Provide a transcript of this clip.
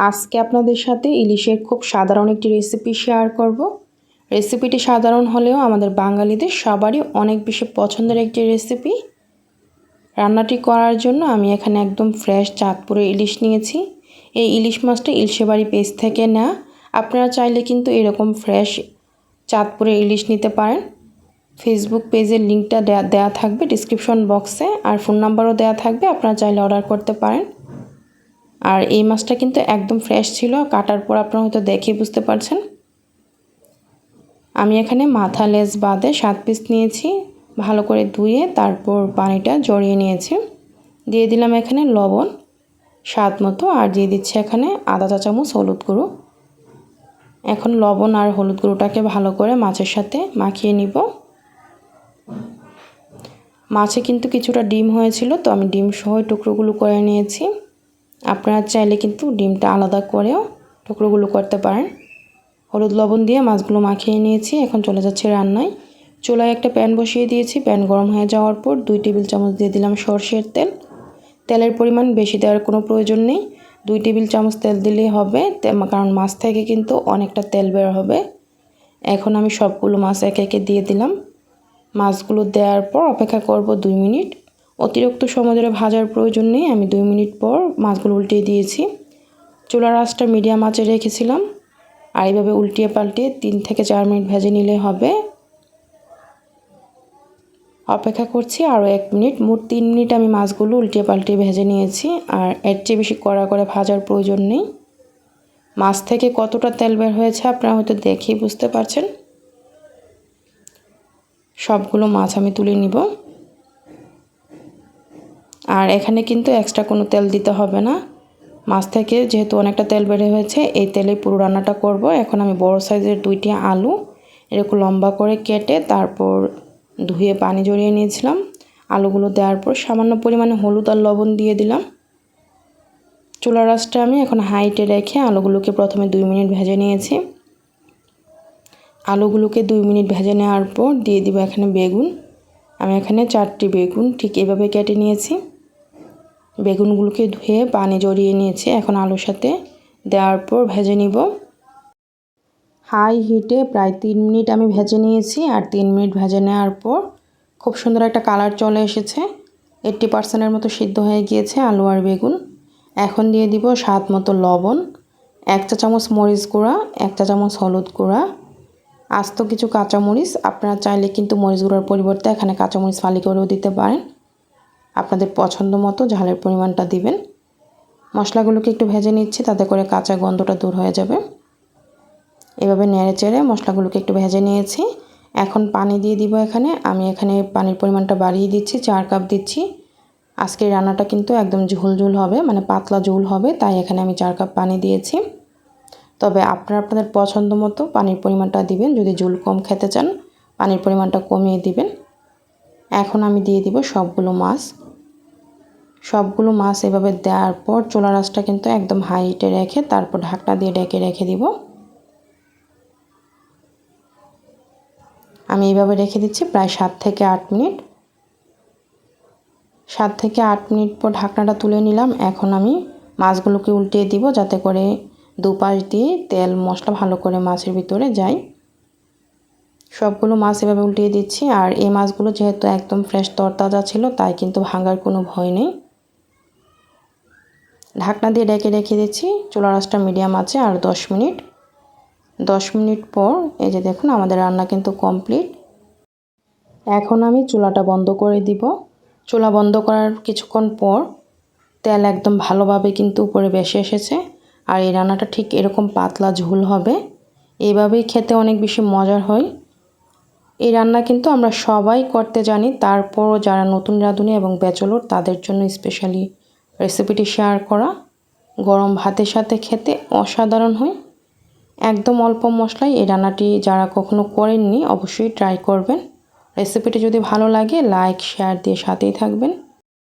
আজকে আপনাদের সাথে ইলিশের খুব সাধারণ একটি রেসিপি শেয়ার করব। রেসিপিটি সাধারণ হলেও আমাদের বাঙালিদের সবারই অনেক বেশি পছন্দের একটি রেসিপি। রান্নাটি করার জন্য আমি এখানে একদম ফ্রেশ চাঁদপুরের ইলিশ নিয়েছি। এই ইলিশ মাছটা ইলশেবাড়ি পেজ থেকে নেওয়া। আপনারা চাইলে কিন্তু এরকম ফ্রেশ চাঁদপুরের ইলিশ নিতে পারেন। ফেসবুক পেজের লিঙ্কটা দেওয়া থাকবে ডিসক্রিপশন বক্সে, আর ফোন নাম্বারও দেওয়া থাকবে, আপনারা চাইলে অর্ডার করতে পারেন। আর এই মাছটা কিন্তু একদম ফ্রেশ ছিল, কাটার পর আপনারা হয়তো দেখেই বুঝতে পারছেন। আমি এখানে মাথা লেজ বাদে 7 পিস নিয়েছি, ভালো করে ধুয়ে তারপর পানিটা ঝরিয়ে নিয়েছি। দিয়ে দিলাম এখানে লবণ স্বাদ মতো, আর দিয়ে দিচ্ছি এখানে আধা চা চামচ হলুদ গুঁড়ো। এখন লবণ আর হলুদ গুঁড়োটাকে ভালো করে মাছের সাথে মাখিয়ে নিব। মাছে কিন্তু কিছুটা ডিম হয়েছিল, তো আমি ডিম সহ টুকরোগুলো করে নিয়েছি। আপনারা চাইলে কিন্তু ডিমটা আলাদা করেও টুকরোগুলো করতে পারেন। হলুদ লবণ দিয়ে মাছগুলো মাখিয়ে নিয়েছি। এখন চলে যাচ্ছে রান্নায়। চুলায় একটা প্যান বসিয়ে দিয়েছি। প্যান গরম হয়ে যাওয়ার পর 2 টেবিল চামচ দিয়ে দিলাম সরষের তেল। তেলের পরিমাণ বেশি দেওয়ার কোনো প্রয়োজন নেই, 2 টেবিল চামচ তেল দিলেই হবে, কারণ মাছ থেকে কিন্তু অনেকটা তেল বের হবে। এখন আমি সবগুলো মাছ একে একে দিয়ে দিলাম। মাছগুলো দেওয়ার পর অপেক্ষা করব 2 মিনিট। অতিরিক্ত সময় ধরে ভাজার প্রয়োজন নেই, আমি 2 মিনিট পর মাছগুলো উল্টিয়ে দিয়েছি। চুলার আঁচটা মিডিয়াম আঁচে রেখেছিলাম, আর এইভাবে উল্টিয়ে পাল্টিয়ে 3 থেকে 4 মিনিট ভেজে নিলে হবে। অপেক্ষা করছি আরও 1 মিনিট। মোট 3 মিনিট আমি মাছগুলো উল্টিয়ে পাল্টিয়ে ভেজে নিয়েছি। আর এর চেয়ে বেশি কড়া করে ভাজার প্রয়োজন নেই। মাছ থেকে কতটা তেল বের হয়েছে আপনারা হয়তো দেখেই বুঝতে পারছেন। সবগুলো মাছ আমি তুলে নিব। আর এখানে কিন্তু এক্সট্রা কোনো তেল দিতে হবে না। মাছ থেকে যেহেতু অনেকটা তেল বের হয়েছে, এই তেলে পুরো রান্নাটা করব। এখন আমি বড় সাইজের 2টি আলু এরকম লম্বা করে কেটে তারপর ধুয়ে পানি ঝরিয়ে নিয়েছিলাম। আলুগুলো দেওয়ার পর সামান্য পরিমাণে হলুদ আর লবণ দিয়ে দিলাম। চুলার আঁচটা আমি এখন হাইটে রেখে আলুগুলোকে প্রথমে 2 মিনিট ভেজে নিয়েছি। আলুগুলোকে 2 মিনিট ভেজে নেওয়ার পর দিয়ে দিব এখানে বেগুন। আমি এখানে 4টি বেগুন ঠিক এভাবে কেটে নিয়েছি। বেগুনগুলোকে ধুয়ে পানি ঝরিয়ে নিয়েছি। এখন আলুর সাথে দেওয়ার পর ভেজে নিব। হাই হিটে প্রায় 3 মিনিট আমি ভেজে নিয়েছি। আর 3 মিনিট ভেজে নেওয়ার পর খুব সুন্দর একটা কালার চলে এসেছে। 80% মতো সিদ্ধ হয়ে গিয়েছে আলু আর বেগুন। এখন দিয়ে দিব স্বাদ মতো লবণ, 1 চা চামচ মরিচ গুঁড়া, 1 চা চামচ হলুদ গুঁড়া, আস্ত কিছু কাঁচামরিচ। আপনারা চাইলে কিন্তু মরিচ গুঁড়ার পরিবর্তে এখানে কাঁচামরিচ ফালি করেও দিতে পারেন। আপনাদের পছন্দ মতো ঝালের পরিমাণটা দিবেন। মশলাগুলোকে একটু ভেজে নিচ্ছি, তাতে করে কাঁচা গন্ধটা দূর হয়ে যাবে। এভাবে নেড়ে চেড়ে মশলাগুলোকে একটু ভেজে নিয়েছি। এখন পানি দিয়ে দিব এখানে। আমি এখানে পানির পরিমাণটা বাড়িয়ে দিচ্ছি, 4 কাপ দিচ্ছি। আজকের রান্নাটা কিন্তু একদম ঝোল হবে, মানে পাতলা ঝোল হবে, তাই এখানে আমি 4 কাপ পানি দিয়েছি। তবে আপনাদের পছন্দ মতো পানির পরিমাণটা দিবেন। যদি ঝোল কম খেতে চান পানির পরিমাণটা কমিয়ে দিবেন। এখন আমি দিয়ে দিব সবগুলো মাছ এভাবে দেওয়ার পর চুলার আঁচটা কিন্তু একদম হাইটে রেখে তারপর ঢাকনা দিয়ে ঢেকে রেখে দিব। আমি এইভাবে রেখে দিচ্ছি প্রায় 7 থেকে 8 মিনিট। 7 থেকে 8 মিনিট পর ঢাকনাটা তুলে নিলাম। এখন আমি মাছগুলোকে উল্টিয়ে দিব, যাতে করে দুপাশ দিয়ে তেল মশলা ভালো করে মাছের ভিতরে যায়। সবগুলো মাছ এভাবে উল্টিয়ে দিচ্ছি। আর এই মাছগুলো যেহেতু একদম ফ্রেশ তরতাজা ছিল, তাই কিন্তু ভাঙার কোনো ভয় নেই। ঢাকনা দিয়ে ঢেকে রেখে দিচ্ছি চুলার আঁচটা মিডিয়াম আছে আর 10 মিনিট। 10 মিনিট পর এই যে দেখুন আমাদের রান্না কিন্তু কমপ্লিট। এখন আমি চুলাটা বন্ধ করে দিব। চুলা বন্ধ করার কিছুক্ষণ পর তেল একদম ভালোভাবে কিন্তু উপরে ভেসে এসেছে। আর এই রান্নাটা ঠিক এরকম পাতলা ঝোল হবে। এইভাবেই খেতে অনেক বেশি মজার হয়। এই রান্না কিন্তু আমরা সবাই করতে জানি, তারপরও যারা নতুন রাঁধুনি এবং ব্যাচেলর তাদের জন্য স্পেশালি রেসিপিটি শেয়ার করা। গরম ভাতের সাথে খেতে অসাধারণ হয়। একদম অল্প মশলায় এই রান্নাটি যারা কখনো করেননি অবশ্যই ট্রাই করবেন। রেসিপিটি যদি ভালো লাগে লাইক শেয়ার দিয়ে সাথেই থাকবেন।